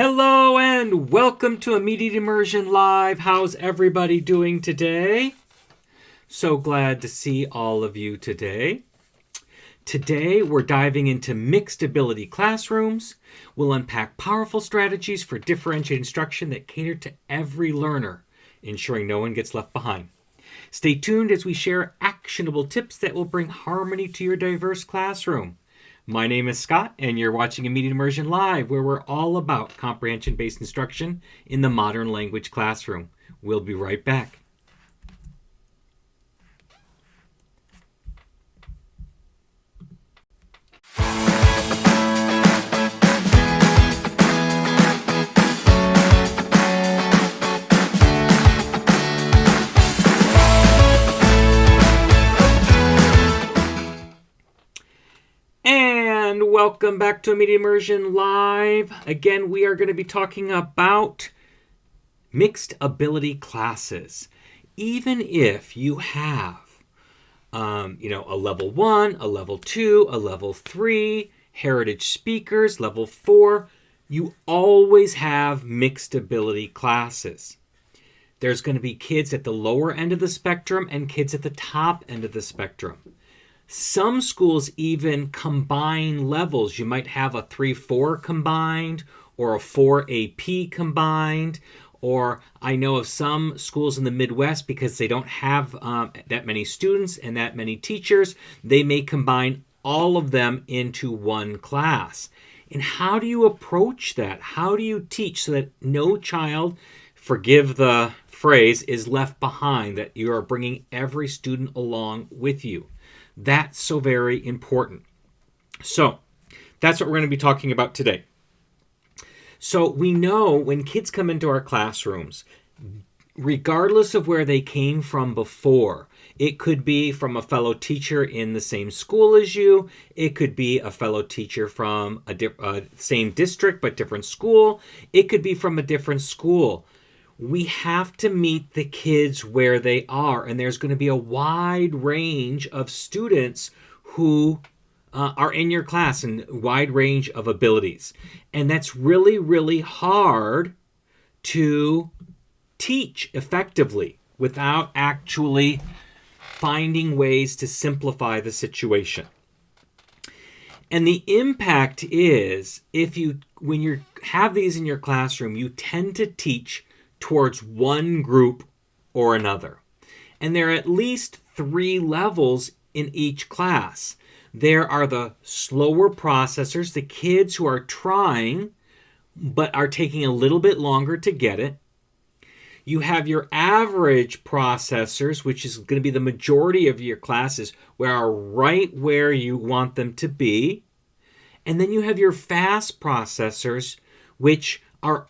Hello and welcome to Immediate Immersion Live. How's everybody doing today? So glad to see all of you today. Today we're diving into mixed ability classrooms. We'll unpack powerful strategies for differentiated instruction that cater to every learner, ensuring no one gets left behind. Stay tuned as we share actionable tips that will bring harmony to your diverse classroom. My name is Scott, and you're watching Immediate Immersion Live, where we're all about comprehension-based instruction in the modern language classroom. We'll be right back. And welcome back to Immediate Immersion Live. Again, we are going to be talking about mixed ability classes. Even if you have, a level 1, a level 2, a level 3, heritage speakers, level 4, you always have mixed ability classes. There's going to be kids at the lower end of the spectrum and kids at the top end of the spectrum. Some schools even combine levels. You might have a 3-4 combined or a 4 AP combined. Or I know of some schools in the Midwest, because they don't have that many students and that many teachers, they may combine all of them into one class. And how do you approach that? How do you teach so that no child, forgive the phrase, is left behind, that you are bringing every student along with you? That's so very important. So that's what we're going to be talking about today. So we know when kids come into our classrooms, regardless of where they came from before, it could be from a fellow teacher in the same school as you. It could be a fellow teacher from a same district but different school. It could be from a different school. We have to meet the kids where they are, and there's going to be a wide range of students who are in your class and a wide range of abilities. And that's really, really hard to teach effectively without actually finding ways to simplify the situation. And the impact is, when you have these in your classroom, you tend to teach towards one group or another. And there are at least 3 levels in each class. There are the slower processors, the kids who are trying but are taking a little bit longer to get it. You have your average processors, which is going to be the majority of your classes, where are right where you want them to be. And then you have your fast processors, which are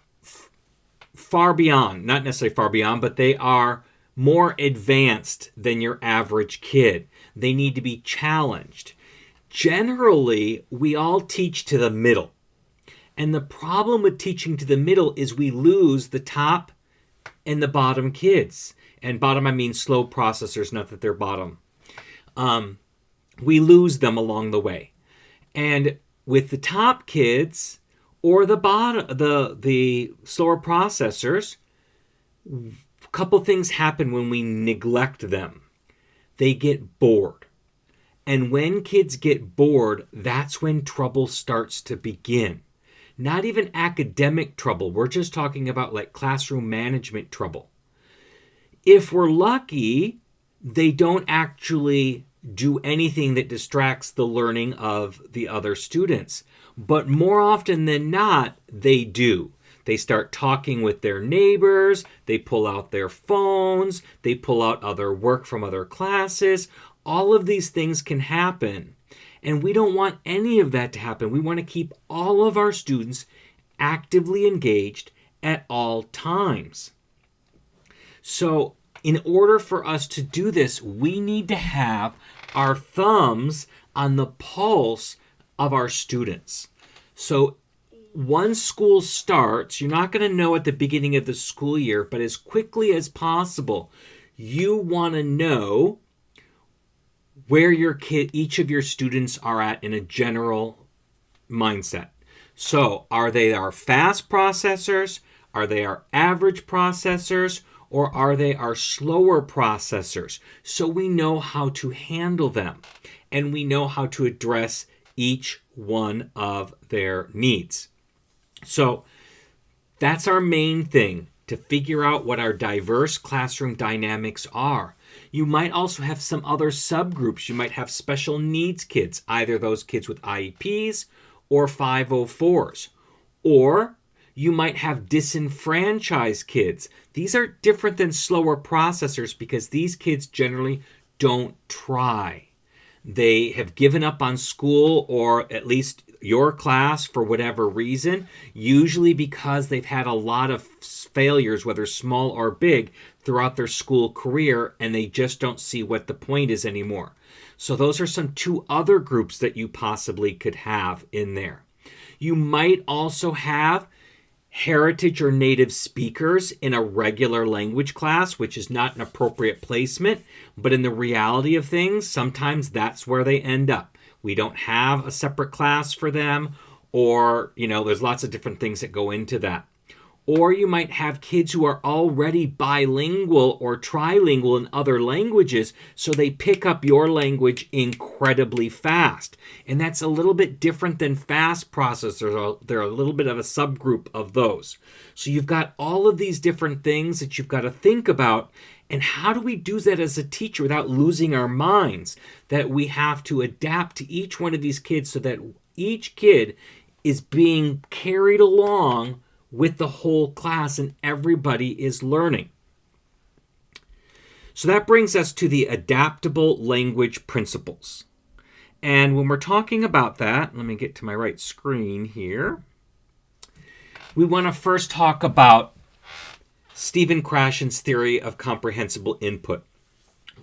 far beyond, not necessarily far beyond, but they are more advanced than your average kid. They need to be challenged. Generally, we all teach to the middle. And the problem with teaching to the middle is we lose the top and the bottom kids. And bottom, I mean slow processors, not that they're bottom. We lose them along the way. And with the top kids or the slower processors, a couple things happen when we neglect them. They get bored. And when kids get bored, that's when trouble starts to begin. Not even academic trouble. We're just talking about like classroom management trouble. If we're lucky, they don't actually do anything that distracts the learning of the other students. But more often than not, they do. They start talking with their neighbors, they pull out their phones, they pull out other work from other classes. All of these things can happen. And we don't want any of that to happen. We want to keep all of our students actively engaged at all times. So in order for us to do this, we need to have our thumbs on the pulse of our students. So once school starts, you're not going to know at the beginning of the school year, but as quickly as possible, you want to know where each of your students are at in a general mindset. So, are they our fast processors? Are they our average processors? Or are they our slower processors? So we know how to handle them and we know how to address each one of their needs. So that's our main thing, to figure out what our diverse classroom dynamics are. You might also have some other subgroups. You might have special needs kids, either those kids with IEPs or 504s. Or you might have disenfranchised kids. These are different than slower processors because these kids generally don't try. They have given up on school, or at least your class, for whatever reason, usually because they've had a lot of failures, whether small or big, throughout their school career, and they just don't see what the point is anymore. So those are some two other groups that you possibly could have in there. You might also have heritage or native speakers in a regular language class, which is not an appropriate placement, but in the reality of things, sometimes that's where they end up. We don't have a separate class for them, or, there's lots of different things that go into that. Or you might have kids who are already bilingual or trilingual in other languages, so they pick up your language incredibly fast. And that's a little bit different than fast processors. They're a little bit of a subgroup of those. So you've got all of these different things that you've got to think about. And how do we do that as a teacher without losing our minds? That we have to adapt to each one of these kids so that each kid is being carried along with the whole class and everybody is learning. So that brings us to the adaptable language principles. And when we're talking about that, let me get to my right screen here. We want to first talk about Stephen Krashen's theory of comprehensible input.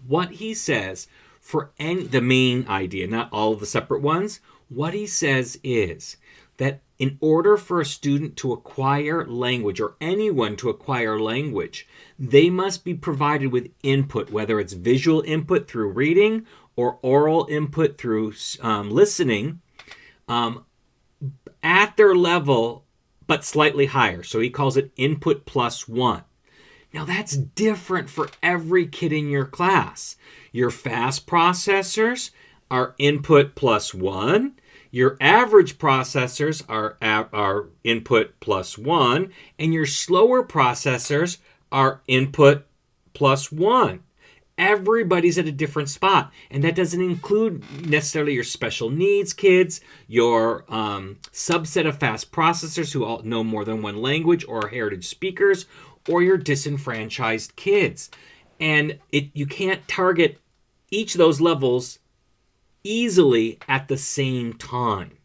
What he says for the main idea, not all of the separate ones, what he says is that in order for a student to acquire language, or anyone to acquire language, they must be provided with input, whether it's visual input through reading or oral input through listening, at their level, but slightly higher. So he calls it input plus one. Now that's different for every kid in your class. Your fast processors are input plus one. Your average processors are input plus one, and your slower processors are input plus one. Everybody's at a different spot, and that doesn't include necessarily your special needs kids, your subset of fast processors who all know more than one language or are heritage speakers, or your disenfranchised kids. And you can't target each of those levels easily at the same time.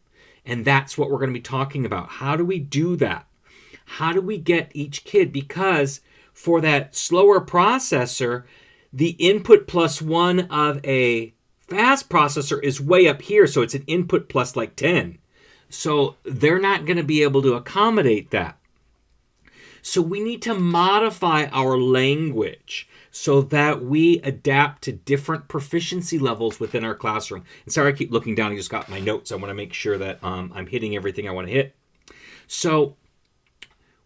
And that's what we're going to be talking about. How do we do that? How do we get each kid? Because for that slower processor, the input plus one of a fast processor is way up here. So it's an input plus like 10. So they're not going to be able to accommodate that. So we need to modify our language so that we adapt to different proficiency levels within our classroom. And sorry, I keep looking down. I just got my notes. I want to make sure that I'm hitting everything I want to hit. So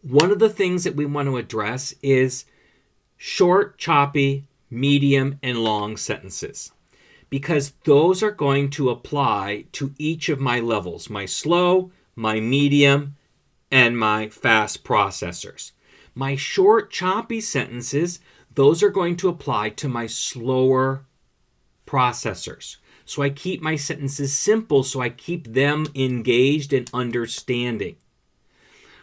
one of the things that we want to address is short, choppy, medium, and long sentences, because those are going to apply to each of my levels, my slow, my medium, and my fast processors. My short, choppy sentences, those are going to apply to my slower processors. So I keep my sentences simple, so I keep them engaged and understanding.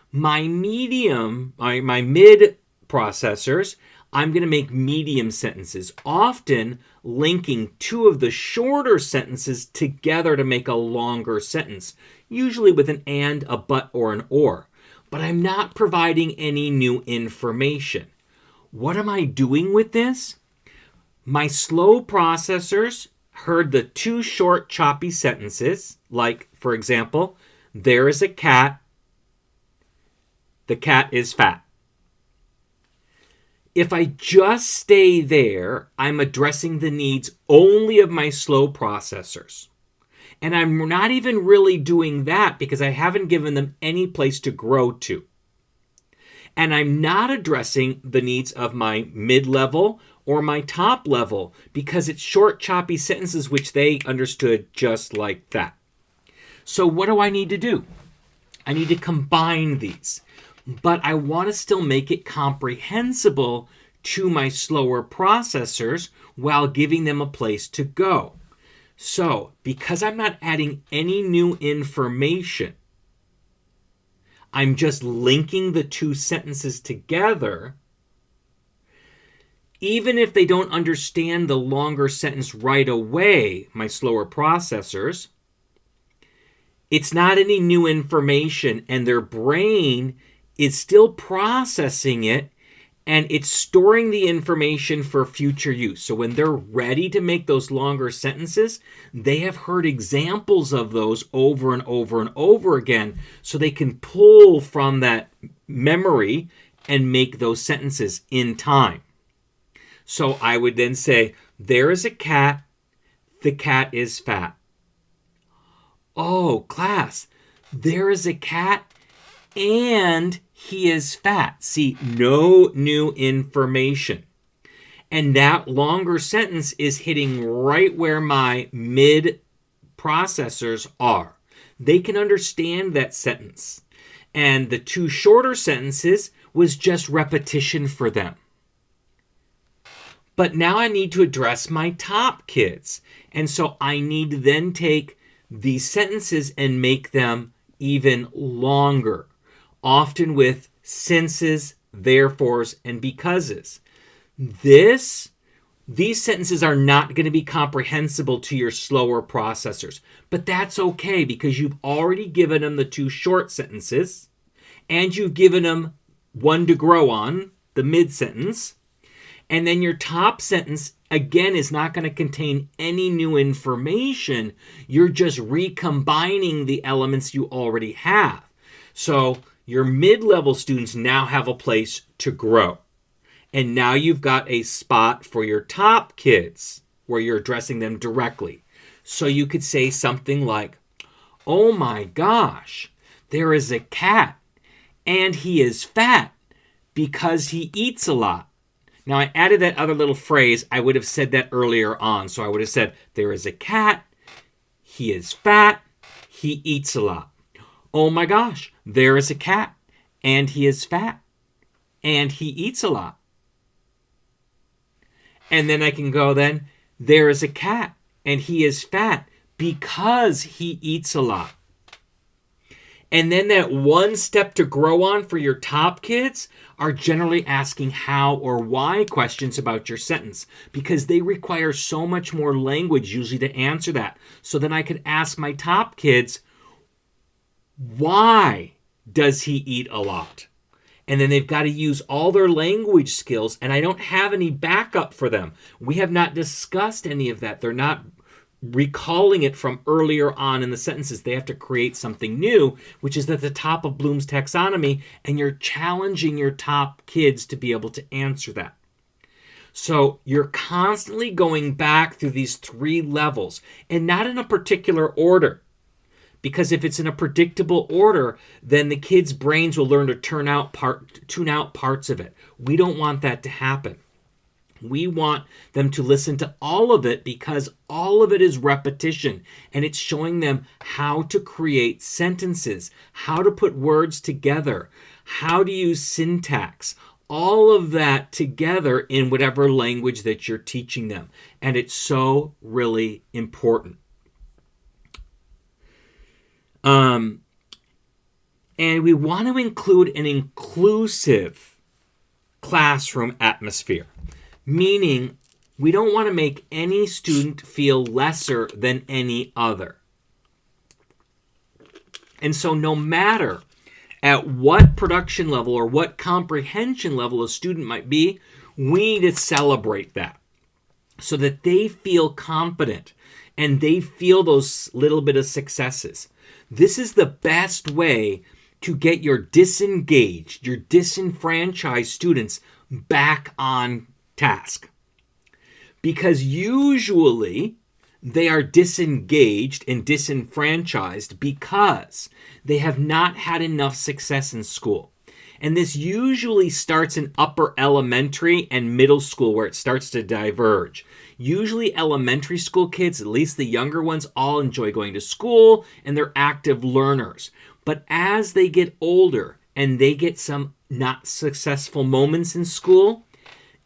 My medium, my mid processors, I'm going to make medium sentences, often linking two of the shorter sentences together to make a longer sentence, usually with an and, a but, or an or. But I'm not providing any new information. What am I doing with this? My slow processors heard the two short, choppy sentences, like, for example, there is a cat, the cat is fat. If I just stay there, I'm addressing the needs only of my slow processors. And I'm not even really doing that because I haven't given them any place to grow to. And I'm not addressing the needs of my mid-level or my top level because it's short, choppy sentences which they understood just like that. So what do I need to do? I need to combine these, but I want to still make it comprehensible to my slower processors while giving them a place to go. So, because I'm not adding any new information, I'm just linking the two sentences together. Even if they don't understand the longer sentence right away, my slower processors, it's not any new information, and their brain is still processing it, and it's storing the information for future use. So when they're ready to make those longer sentences, they have heard examples of those over and over and over again, so they can pull from that memory and make those sentences in time. So I would then say, there is a cat, the cat is fat. Oh, class, there is a cat and he is fat. See, no new information. And that longer sentence is hitting right where my mid processors are. They can understand that sentence. And the two shorter sentences was just repetition for them. But now I need to address my top kids. And so I need to then take these sentences and make them even longer, often with sinces, therefores, and becauses. These sentences are not going to be comprehensible to your slower processors, but that's okay because you've already given them the two short sentences and you've given them one to grow on, the mid sentence. And then your top sentence, again, is not going to contain any new information. You're just recombining the elements you already have. So your mid-level students now have a place to grow. And now you've got a spot for your top kids where you're addressing them directly. So you could say something like, oh my gosh, there is a cat and he is fat because he eats a lot. Now, I added that other little phrase. I would have said that earlier on. So I would have said, there is a cat, he is fat, he eats a lot. Oh my gosh, there is a cat, and he is fat, and he eats a lot. And then I can go then, there is a cat, and he is fat because he eats a lot. And then that one step to grow on for your top kids are generally asking how or why questions about your sentence because they require so much more language usually to answer that. So then I could ask my top kids, why does he eat a lot? And then they've got to use all their language skills, and I don't have any backup for them. We have not discussed any of that. They're not recalling it from earlier on in the sentences. They have to create something new, which is at the top of Bloom's taxonomy, and you're challenging your top kids to be able to answer that. So you're constantly going back through these three levels, and not in a particular order. Because if it's in a predictable order, then the kids' brains will learn to tune out parts of it. We don't want that to happen. We want them to listen to all of it because all of it is repetition, and it's showing them how to create sentences, how to put words together, how to use syntax, all of that together in whatever language that you're teaching them. And it's so really important. And we want to include an inclusive classroom atmosphere, meaning we don't want to make any student feel lesser than any other. And so no matter at what production level or what comprehension level a student might be, we need to celebrate that so that they feel confident and they feel those little bit of successes. This is the best way to get your disengaged, your disenfranchised students back on task. Because usually they are disengaged and disenfranchised because they have not had enough success in school. And this usually starts in upper elementary and middle school where it starts to diverge. Usually elementary school kids, at least the younger ones, all enjoy going to school and they're active learners. But as they get older and they get some not successful moments in school,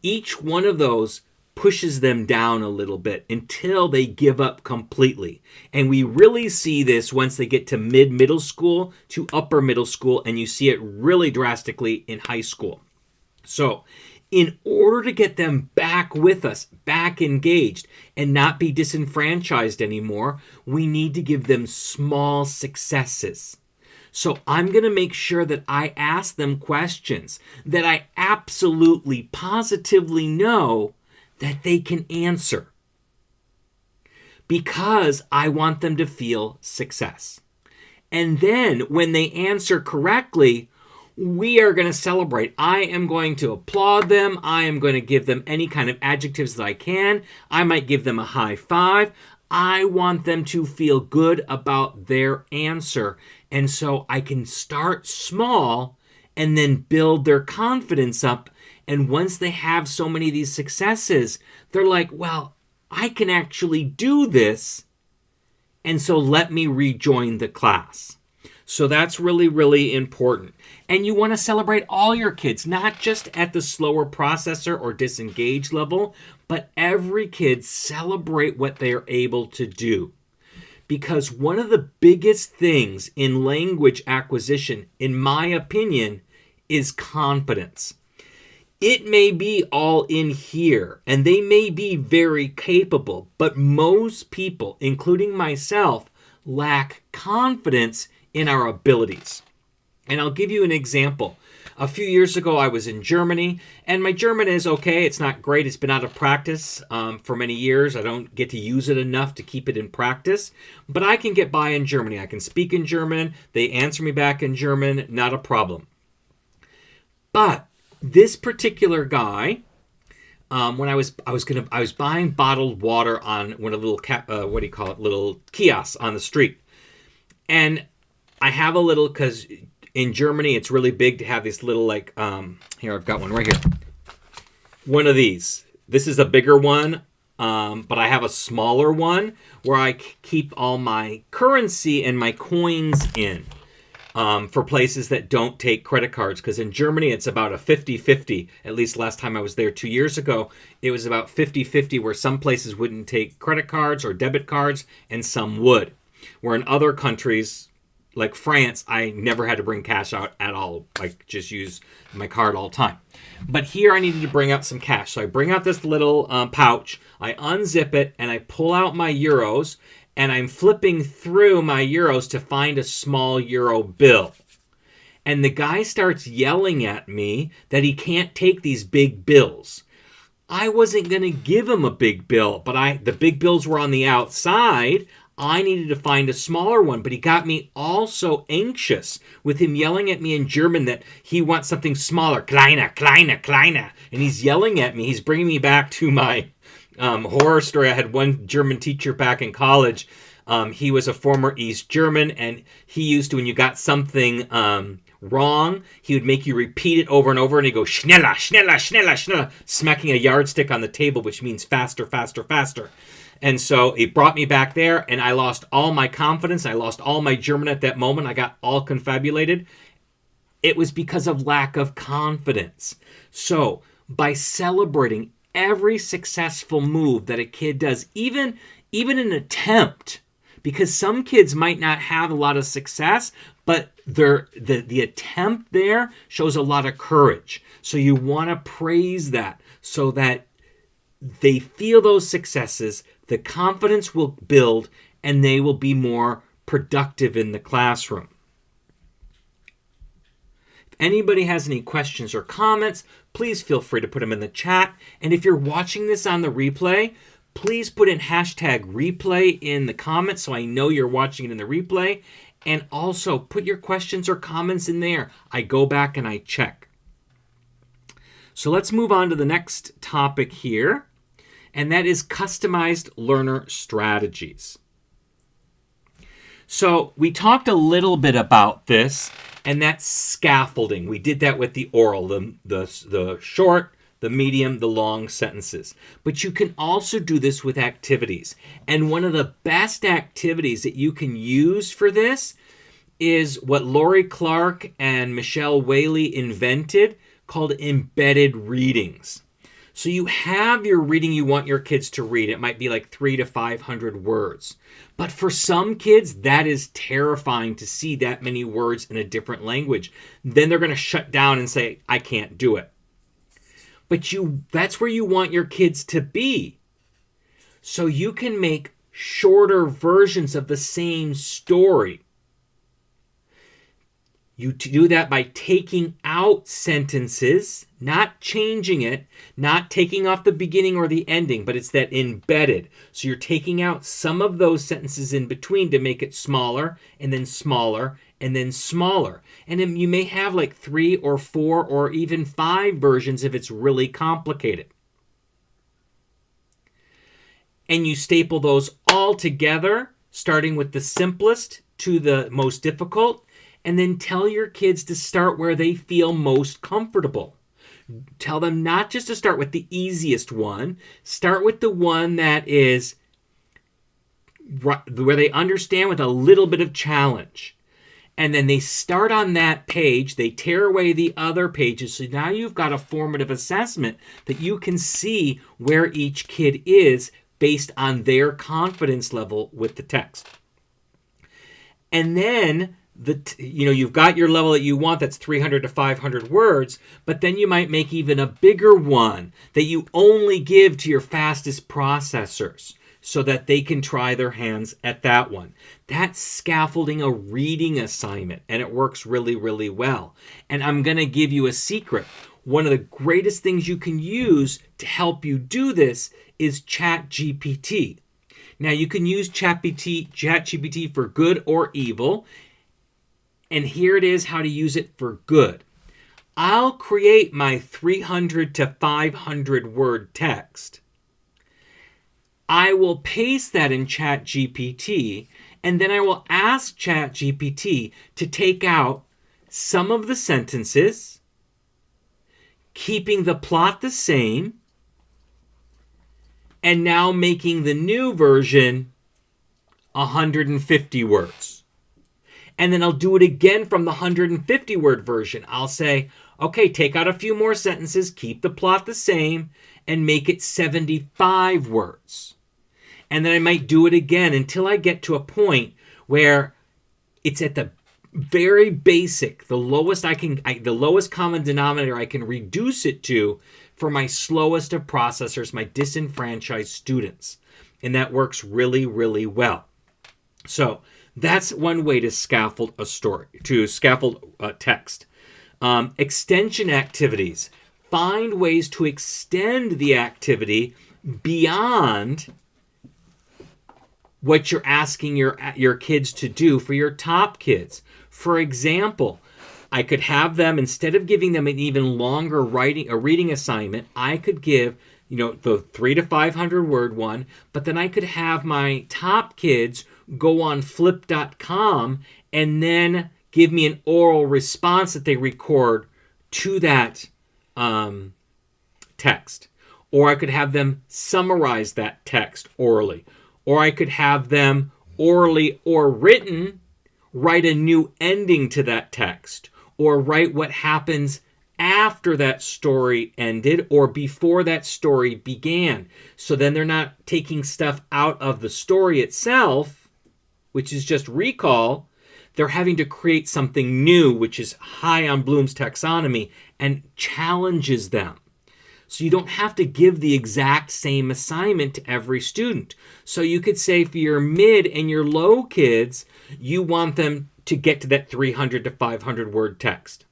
each one of those pushes them down a little bit until they give up completely. And we really see this once they get to middle school to upper middle school, and you see it really drastically in high school. So in order to get them back with us, back engaged, and not be disenfranchised anymore, we need to give them small successes. So I'm going to make sure that I ask them questions that I absolutely, positively know that they can answer, because I want them to feel success. And then when they answer correctly, we are going to celebrate. I am going to applaud them. I am going to give them any kind of adjectives that I can. I might give them a high five. I want them to feel good about their answer. And so I can start small and then build their confidence up. And once they have so many of these successes, they're like, well, I can actually do this. And so let me rejoin the class. So that's really, really important. And you want to celebrate all your kids, not just at the slower processor or disengaged level, but every kid, celebrate what they are able to do. Because one of the biggest things in language acquisition, in my opinion, is confidence. It may be all in here, and they may be very capable, but most people, including myself, lack confidence in our abilities. And I'll give you an example. A few years ago, I was in Germany, and my German is okay. It's not great. It's been out of practice for many years. I don't get to use it enough to keep it in practice, but I can get by in Germany. I can speak in German. They answer me back in German. Not a problem. But this particular guy, when I was buying bottled water on one of the little little kiosks on the street, and I have a little, because in Germany it's really big to have these little here, I've got one right here. One of these. This is a bigger one, but I have a smaller one where I keep all my currency and my coins in. For places that don't take credit cards, because in Germany it's about a 50-50. At least last time I was there 2 years ago, it was about 50-50, where some places wouldn't take credit cards or debit cards and some would. Where in other countries like France, I never had to bring cash out at all. I just use my card all the time. But here I needed to bring out some cash. So I bring out this little pouch, I unzip it, and I pull out my euros. And I'm flipping through my euros to find a small euro bill. And the guy starts yelling at me that he can't take these big bills. I wasn't going to give him a big bill, but the big bills were on the outside. I needed to find a smaller one, but he got me all so anxious with him yelling at me in German that he wants something smaller. Kleiner, kleiner, kleiner. And he's yelling at me. He's bringing me back to my horror story. I had one German teacher back in college. He was a former East German, and he used to, when you got something wrong, he would make you repeat it over and over, and he'd go, schneller, schneller, schneller, schneller, smacking a yardstick on the table, which means faster, faster, faster. And so it brought me back there, and I lost all my confidence. I lost all my German at that moment. I got all confabulated. It was because of lack of confidence. So by celebrating every successful move that a kid does, even an attempt, because some kids might not have a lot of success, but the attempt there shows a lot of courage. So you want to praise that so that they feel those successes, the confidence will build, and they will be more productive in the classroom. If anybody has any questions or comments, please feel free to put them in the chat. And if you're watching this on the replay, please put in hashtag replay in the comments so I know you're watching it in the replay. And also put your questions or comments in there. I go back and I check. So let's move on to the next topic here. and that is customized learner strategies. So we talked a little bit about this, and that's scaffolding. We did that with the oral, the short, the medium, the long sentences. But you can also do this with activities. And one of the best activities that you can use for this is what Laurie Clark and Michelle Whaley invented, called embedded readings. So you have your reading you want your kids to read. It might be like 300 to 500 words. But for some kids, that is terrifying to see that many words in a different language. Then they're going to shut down and say, I can't do it. But that's where you want your kids to be. So you can make shorter versions of the same story. You do that by taking out sentences, not changing it, not taking off the beginning or the ending, but it's that embedded. So you're taking out some of those sentences in between to make it smaller, and then smaller, and then smaller. And then you may have like 3 or 4 or even 5 versions if it's really complicated. And you staple those all together, starting with the simplest to the most difficult. And then tell your kids to start where they feel most comfortable. Tell them not just to start with the easiest one. Start with the one that is where they understand with a little bit of challenge. And then they start on that page. They tear away the other pages. So now you've got a formative assessment that you can see where each kid is based on their confidence level with the text. And then you've got your level that you want, that's 300 to 500 words, but then you might make even a bigger one that you only give to your fastest processors so that they can try their hands at that one. That's scaffolding a reading assignment, and it works really, really well. And I'm going to give you a secret. One of the greatest things you can use to help you do this is ChatGPT. Now, you can use ChatGPT for good or evil. And here it is how to use it for good. I'll create my 300 to 500 word text. I will paste that in ChatGPT, and then I will ask ChatGPT to take out some of the sentences, keeping the plot the same, and now making the new version 150 words. And then I'll do it again from the 150 word version. I'll say, okay, take out a few more sentences, keep the plot the same, and make it 75 words. And then I might do it again until I get to a point where it's at the very basic, the lowest common denominator I can reduce it to for my slowest of processors, my disenfranchised students. And that works really, really well. So that's one way to scaffold a story, to scaffold text. Extension activities. Find ways to extend the activity beyond what you're asking your kids to do for your top kids. For example, I could have them, instead of giving them an even longer reading assignment, I could give the 300 to 500 word one, but then I could have my top kids go on flip.com and then give me an oral response that they record to that text. Or I could have them summarize that text orally. Or I could have them orally or written write a new ending to that text. Or write what happens after that story ended or before that story began. So then they're not taking stuff out of the story itself, which is just recall. They're having to create something new, which is high on Bloom's taxonomy and challenges them. So you don't have to give the exact same assignment to every student. So you could say for your mid and your low kids, you want them to get to that 300 to 500 word text.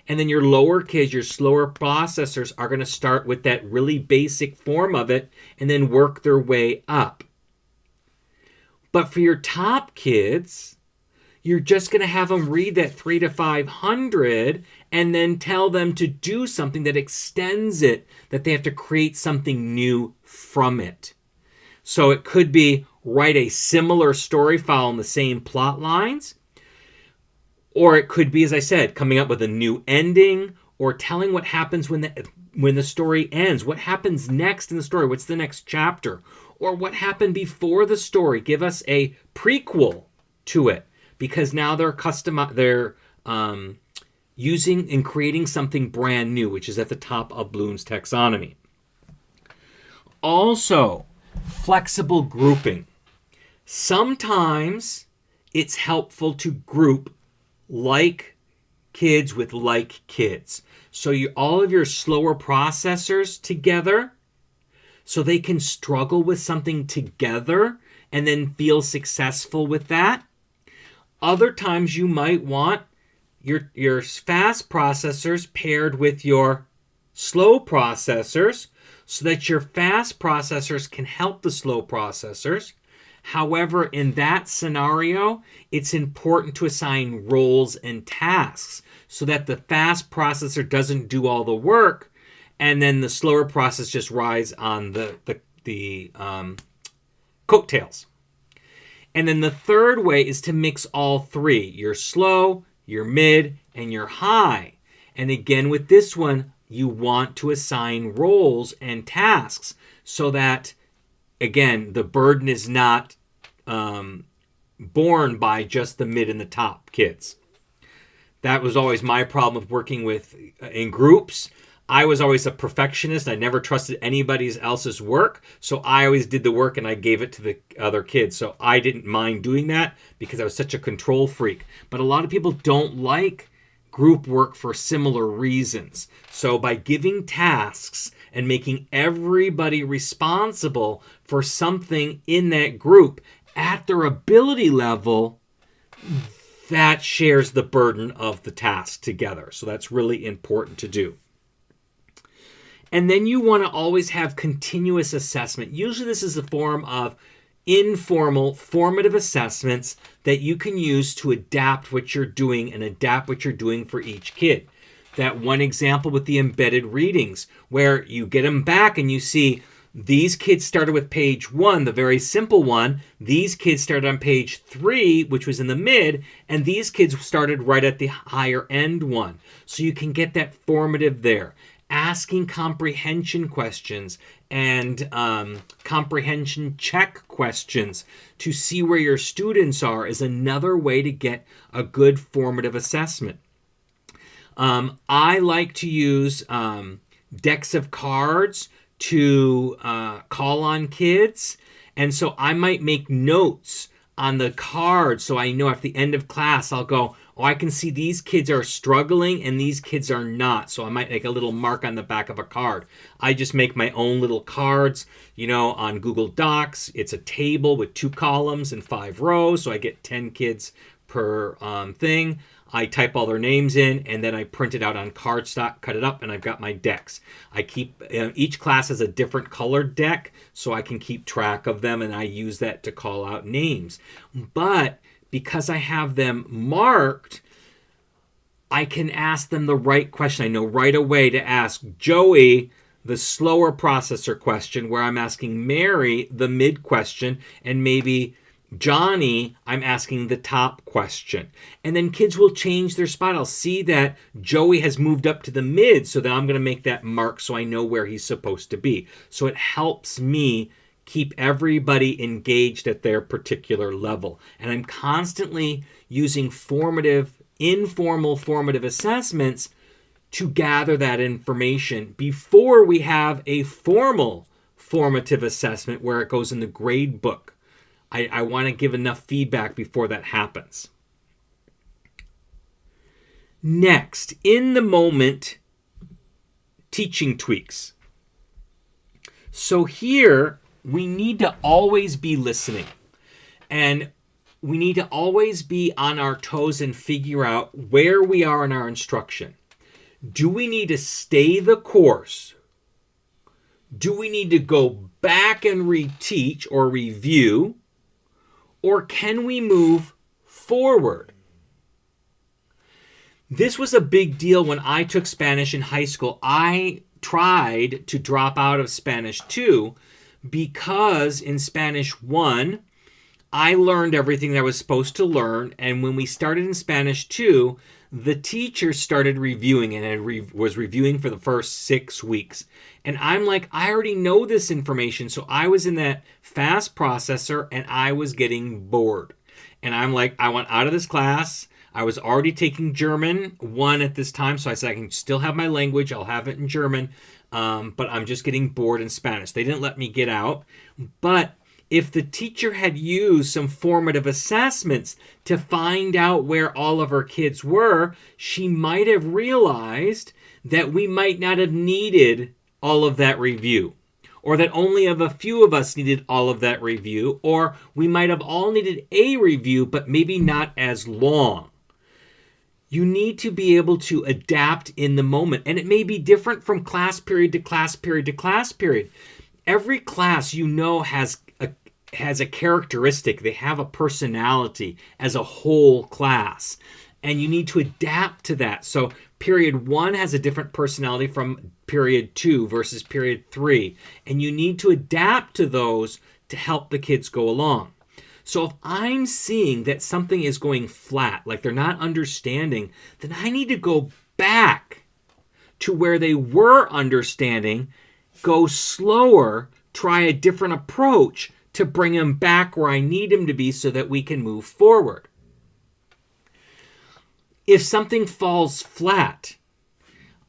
And then your lower kids, your slower processors, are going to start with that really basic form of it and then work their way up. But for your top kids, You're just going to have them read that 3 to 500 and then tell them to do something that extends it, that they have to create something new from it. So it could be write a similar story following the same plot lines, or it could be, as I said, coming up with a new ending, or telling what happens when the story ends. What happens next in the story? What's the next chapter? Or what happened before the story? Give us a prequel to it, because now they're using and creating something brand new, which is at the top of Bloom's taxonomy. Also, flexible grouping. Sometimes it's helpful to group like kids with like kids. So all of your slower processors together, so they can struggle with something together and then feel successful with that. Other times you might want your fast processors paired with your slow processors, so that your fast processors can help the slow processors. However, in that scenario, it's important to assign roles and tasks so that the fast processor doesn't do all the work, and then the slower process just rides on the coattails. And then the third way is to mix all three: your slow, your mid, and your high. And again, with this one, you want to assign roles and tasks so that, again, the burden is not borne by just the mid and the top kids. That was always my problem with working in groups. I was always a perfectionist. I never trusted anybody else's work. So I always did the work and I gave it to the other kids. So I didn't mind doing that because I was such a control freak. But a lot of people don't like group work for similar reasons. So by giving tasks and making everybody responsible for something in that group at their ability level, that shares the burden of the task together. So that's really important to do. And then you want to always have continuous assessment. Usually this is a form of informal formative assessments that you can use to adapt what you're doing and adapt what you're doing for each kid. That one example with the embedded readings, where you get them back and you see these kids started with page 1, the very simple one. These kids started on page 3, which was in the mid, and these kids started right at the higher end one. So you can get that formative there. Asking comprehension questions and comprehension check questions to see where your students are is another way to get a good formative assessment. I like to use decks of cards to call on kids. And so I might make notes on the card so I know at the end of class I'll go, oh, I can see these kids are struggling and these kids are not. So I might make a little mark on the back of a card. I just make my own little cards, on Google Docs. It's a table with 2 columns and 5 rows. So I get 10 kids per thing. I type all their names in, and then I print it out on cardstock, cut it up, and I've got my decks. I keep each class has a different colored deck, so I can keep track of them, and I use that to call out names. But because I have them marked, I can ask them the right question. I know right away to ask Joey the slower processor question, where I'm asking Mary the mid question, and maybe Johnny, I'm asking the top question. And then kids will change their spot. I'll see that Joey has moved up to the mid, so then I'm going to make that mark so I know where he's supposed to be. So it helps me keep everybody engaged at their particular level. And I'm constantly using informal formative assessments to gather that information before we have a formal formative assessment where it goes in the grade book. I want to give enough feedback before that happens. Next, in the moment teaching tweaks. So here, we need to always be listening. And we need to always be on our toes and figure out where we are in our instruction. Do we need to stay the course? Do we need to go back and reteach or review? Or can we move forward. This was a big deal when I took Spanish in high school. I tried to drop out of Spanish 2 because in Spanish 1, I learned everything that I was supposed to learn. And when we started in Spanish 2, the teacher started reviewing and was reviewing for the first 6 weeks. And I'm like, I already know this information. So I was in that fast processor and I was getting bored. And I'm like, I want out of this class. I was already taking German 1 at this time. So I said, I can still have my language. I'll have it in German. But I'm just getting bored in Spanish. They didn't let me get out. But if the teacher had used some formative assessments to find out where all of her kids were, she might have realized that we might not have needed all of that review, or that only a few of us needed all of that review, or we might have all needed a review, but maybe not as long. You need to be able to adapt in the moment, and it may be different from class period to class period to class period. Every class, has a characteristic. They have a personality as a whole class, and you need to adapt to that. So period 1 has a different personality from period 2 versus period 3, and you need to adapt to those to help the kids go along. So if I'm seeing that something is going flat, like they're not understanding, then I need to go back to where they were understanding, go slower, try a different approach to bring them back where I need them to be so that we can move forward. If something falls flat,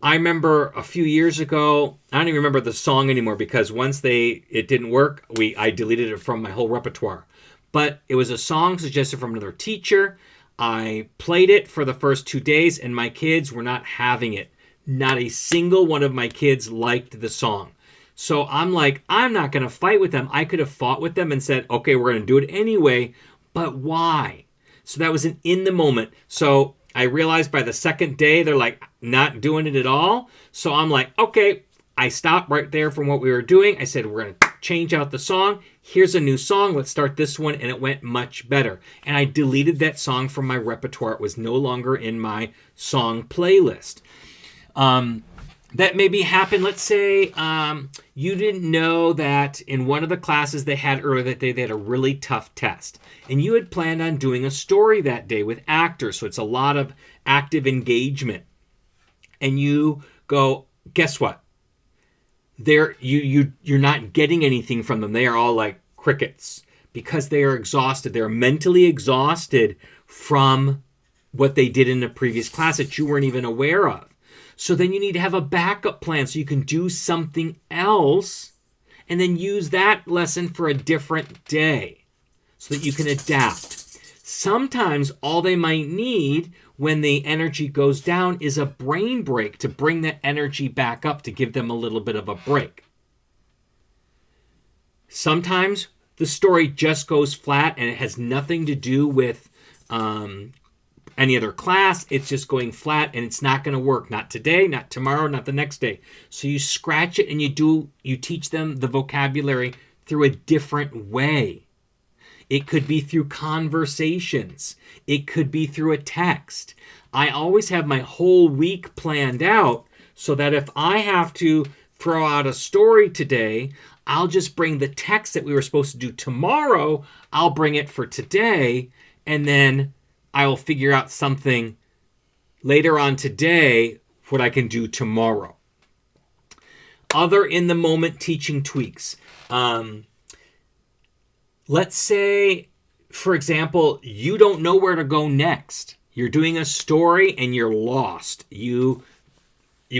I remember a few years ago, I don't even remember the song anymore because once it didn't work, I deleted it from my whole repertoire. But it was a song suggested from another teacher. I played it for the first 2 days and my kids were not having it. Not a single one of my kids liked the song. So I'm like, I'm not going to fight with them. I could have fought with them and said, okay, we're going to do it anyway. But why? So that was an in the moment. So I realized by the second day, they're like not doing it at all. So I'm like, okay, I stopped right there from what we were doing. I said, we're going to change out the song. Here's a new song. Let's start this one. And it went much better. And I deleted that song from my repertoire. It was no longer in my song playlist. That maybe happened. Let's say you didn't know that in one of the classes they had earlier that day, they had a really tough test. And you had planned on doing a story that day with actors. So it's a lot of active engagement. And you go, guess what? You're not getting anything from them. They are all like crickets because they are exhausted. They're mentally exhausted from what they did in the previous class that you weren't even aware of. So then you need to have a backup plan so you can do something else and then use that lesson for a different day so that you can adapt. Sometimes all they might need when the energy goes down is a brain break to bring that energy back up to give them a little bit of a break. Sometimes the story just goes flat and it has nothing to do with any other class. It's just going flat and it's not going to work. Not today, not tomorrow, not the next day. So you scratch it and you teach them the vocabulary through a different way. It could be through conversations. It could be through a text. I always have my whole week planned out so that if I have to throw out a story today, I'll just bring the text that we were supposed to do tomorrow. I'll bring it for today, and then I will figure out something later on today what I can do tomorrow. Other in-the-moment teaching tweaks. Let's say, for example, you don't know where to go next. You're doing a story and you're lost. You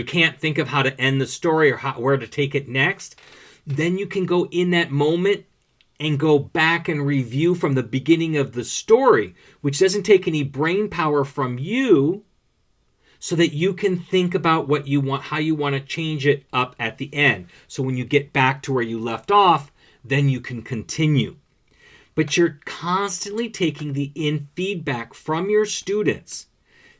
can't think of how to end the story or where to take it next. Then you can go in that moment and go back and review from the beginning of the story, which doesn't take any brain power from you, so that you can think about what you want, how you want to change it up at the end. So when you get back to where you left off, then you can continue. But you're constantly taking the feedback from your students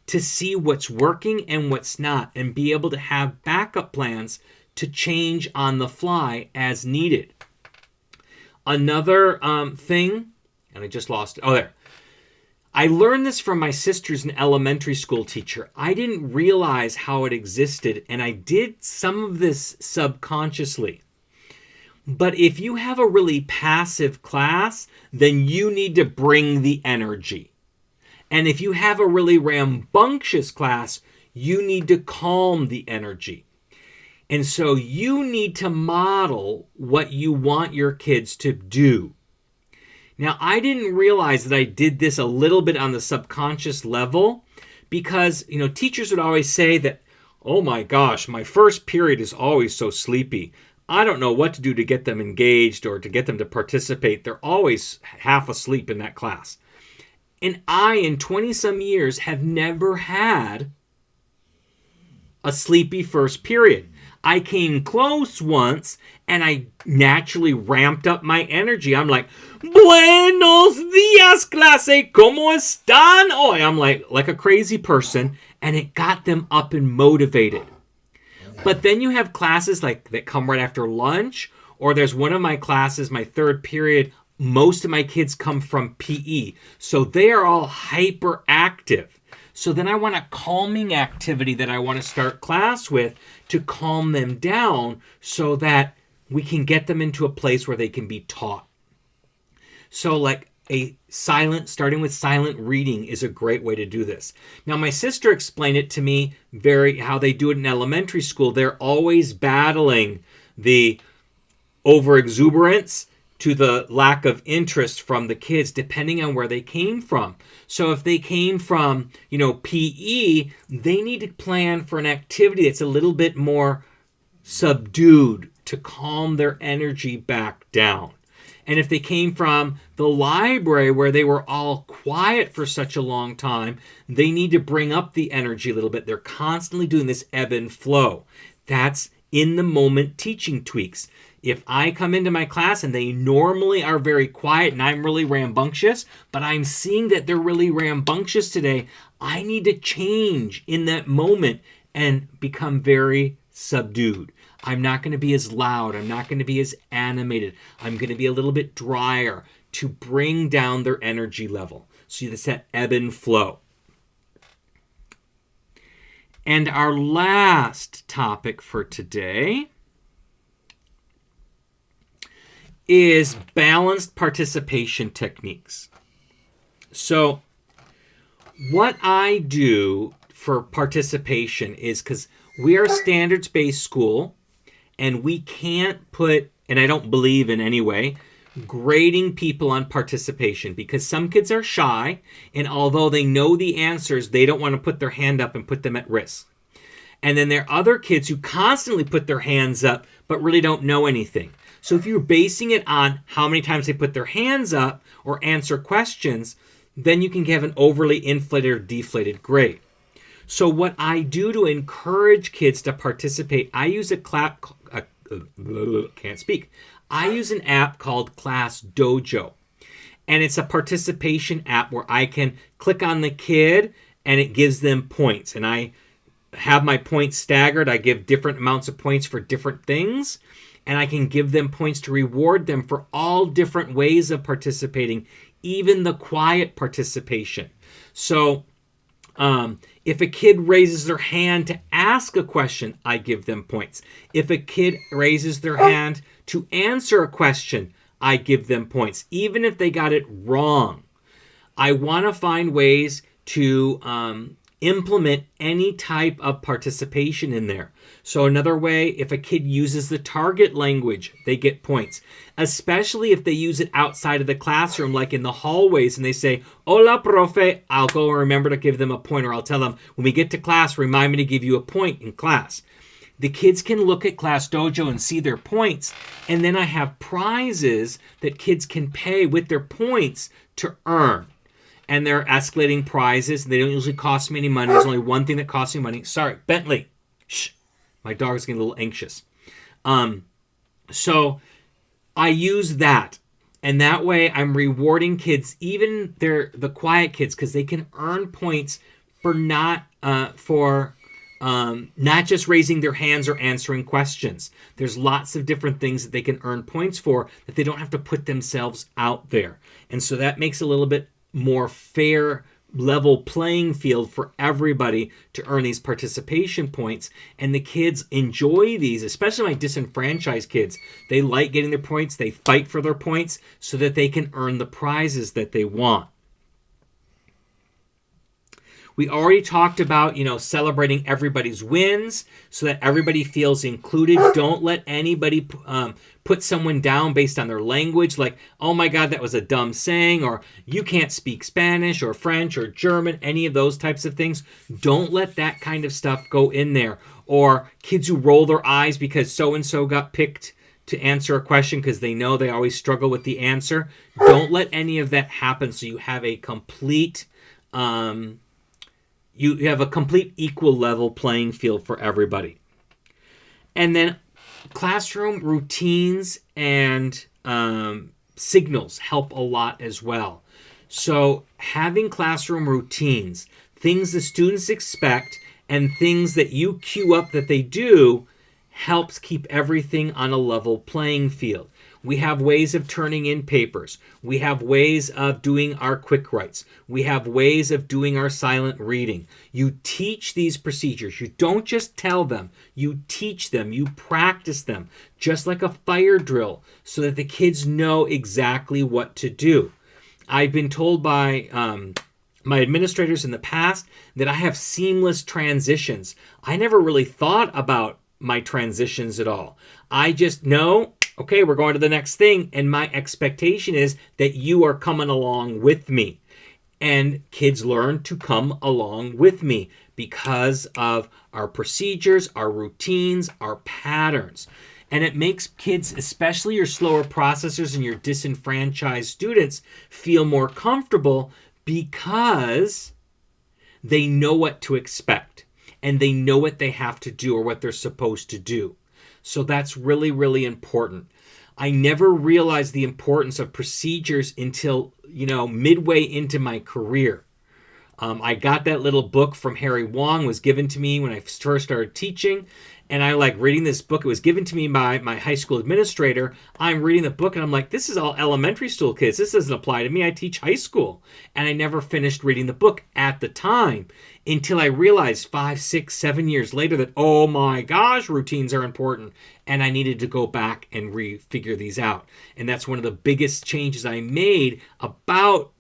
to see what's working and what's not, and be able to have backup plans to change on the fly as needed. Another thing, and I just lost it. Oh, there. I learned this from my sister's an elementary school teacher. I didn't realize how it existed, and I did some of this subconsciously. But if you have a really passive class, then you need to bring the energy. And if you have a really rambunctious class, you need to calm the energy. And so you need to model what you want your kids to do. Now, I didn't realize that I did this a little bit on the subconscious level because, teachers would always say that, oh my gosh, my first period is always so sleepy. I don't know what to do to get them engaged or to get them to participate. They're always half asleep in that class. And I, in 20-some years, have never had a sleepy first period. I came close once, and I naturally ramped up my energy. I'm like, Buenos días, clase, ¿cómo están? Oh, I'm like a crazy person, and it got them up and motivated. But then you have classes that come right after lunch, or there's one of my classes, my third period, most of my kids come from PE. So they are all hyperactive. So then I want a calming activity that I want to start class with to calm them down so that we can get them into a place where they can be taught. So starting with silent reading is a great way to do this. Now, my sister explained it to me how they do it in elementary school. They're always battling the overexuberance to the lack of interest from the kids, depending on where they came from. So if they came from, PE, they need to plan for an activity that's a little bit more subdued to calm their energy back down. And if they came from the library where they were all quiet for such a long time, they need to bring up the energy a little bit. They're constantly doing this ebb and flow. That's in the moment teaching tweaks. If I come into my class and they normally are very quiet and I'm really rambunctious, but I'm seeing that they're really rambunctious today, I need to change in that moment and become very subdued. I'm not going to be as loud. I'm not going to be as animated. I'm going to be a little bit drier to bring down their energy level. So that's that ebb and flow. And our last topic for today is balanced participation techniques. So what I do for participation is, because we are a standards-based school, and we can't put, and I don't believe in any way, grading people on participation, because some kids are shy, and although they know the answers, they don't want to put their hand up and put them at risk. And then there are other kids who constantly put their hands up but really don't know anything. So if you're basing it on how many times they put their hands up or answer questions, then you can have an overly inflated or deflated grade. So what I do to encourage kids to participate, I use I use an app called Class Dojo. And it's a participation app where I can click on the kid and it gives them points. And I have my points staggered. I give different amounts of points for different things. And I can give them points to reward them for all different ways of participating, even the quiet participation. So if a kid raises their hand to ask a question, I give them points. If a kid raises their hand to answer a question, I give them points, even if they got it wrong. I want to find ways to implement any type of participation in there. So another way, if a kid uses the target language, they get points, especially if they use it outside of the classroom, like in the hallways, and they say, "Hola, profe," I'll go and remember to give them a point, or I'll tell them, when we get to class, remind me to give you a point in class. The kids can look at Class Dojo and see their points, and then I have prizes that kids can pay with their points to earn. And they're escalating prizes. They don't usually cost me any money. There's only one thing that costs me money. Sorry, Bentley. Shh. My dog's getting a little anxious. So I use that. And that way I'm rewarding kids, even the quiet kids, because they can earn points for not just raising their hands or answering questions. There's lots of different things that they can earn points for that they don't have to put themselves out there. And so that makes it a little bit more fair level playing field for everybody to earn these participation points. And the kids enjoy these, especially my disenfranchised kids. They like getting their points. They fight for their points so that they can earn the prizes that they want. We already talked about, celebrating everybody's wins so that everybody feels included. Don't let anybody put someone down based on their language, like, oh my God, that was a dumb saying, or you can't speak Spanish or French or German, any of those types of things. Don't let that kind of stuff go in there. Or kids who roll their eyes because so-and-so got picked to answer a question because they know they always struggle with the answer. Don't let any of that happen, so you have a complete... you have a complete equal level playing field for everybody. And then classroom routines and signals help a lot as well. So having classroom routines, things the students expect and things that you cue up that they do, helps keep everything on a level playing field. We have ways of turning in papers. We have ways of doing our quick writes. We have ways of doing our silent reading. You teach these procedures. You don't just tell them. You teach them. You practice them, just like a fire drill, so that the kids know exactly what to do. I've been told by my administrators in the past that I have seamless transitions. I never really thought about my transitions at all. I just know, okay, we're going to the next thing, and my expectation is that you are coming along with me. And kids learn to come along with me because of our procedures, our routines, our patterns. And it makes kids, especially your slower processors and your disenfranchised students, feel more comfortable because they know what to expect and they know what they have to do or what they're supposed to do. So that's really, really important. I never realized the importance of procedures until, midway into my career. I got that little book from Harry Wong, was given to me when I first started teaching. And I like reading this book. It was given to me by my high school administrator. I'm reading the book and I'm like, this is all elementary school kids. This doesn't apply to me. I teach high school. And I never finished reading the book at the time until I realized 5, 6, 7 years later that, oh my gosh, routines are important. And I needed to go back and refigure these out. And that's one of the biggest changes I made about,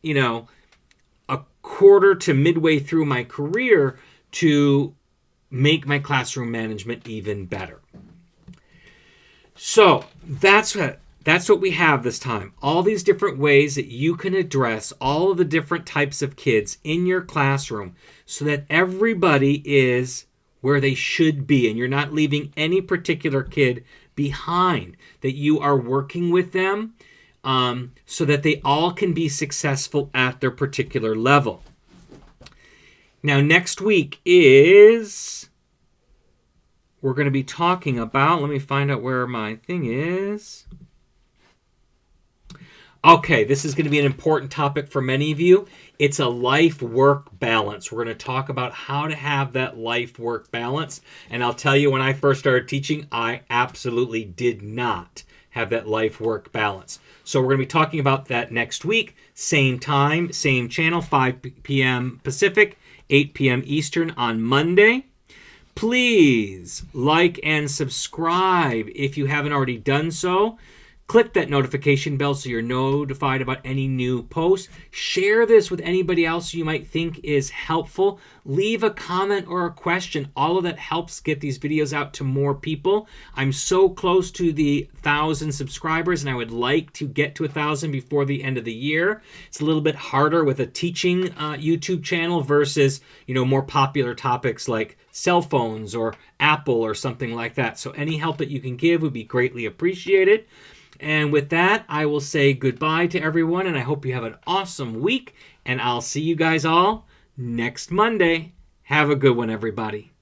a quarter to midway through my career to make my classroom management even better. So that's what we have this time. All these different ways that you can address all of the different types of kids in your classroom so that everybody is where they should be and you're not leaving any particular kid behind, that you are working with them so that they all can be successful at their particular level. Now, next week we're going to be talking about, let me find out where my thing is. Okay, this is going to be an important topic for many of you. It's a life-work balance. We're going to talk about how to have that life-work balance. And I'll tell you, when I first started teaching, I absolutely did not have that life-work balance. So we're going to be talking about that next week. Same time, same channel, 5 p.m. Pacific, 8 p.m. Eastern on Monday. Please like and subscribe if you haven't already done so. Click that notification bell so you're notified about any new posts. Share this with anybody else you might think is helpful. Leave a comment or a question. All of that helps get these videos out to more people. I'm so close to the 1,000 subscribers, and I would like to get to 1,000 before the end of the year. It's a little bit harder with a teaching YouTube channel versus, more popular topics like cell phones or Apple or something like that. So any help that you can give would be greatly appreciated. And with that, I will say goodbye to everyone, and I hope you have an awesome week, and I'll see you guys all next Monday. Have a good one, everybody.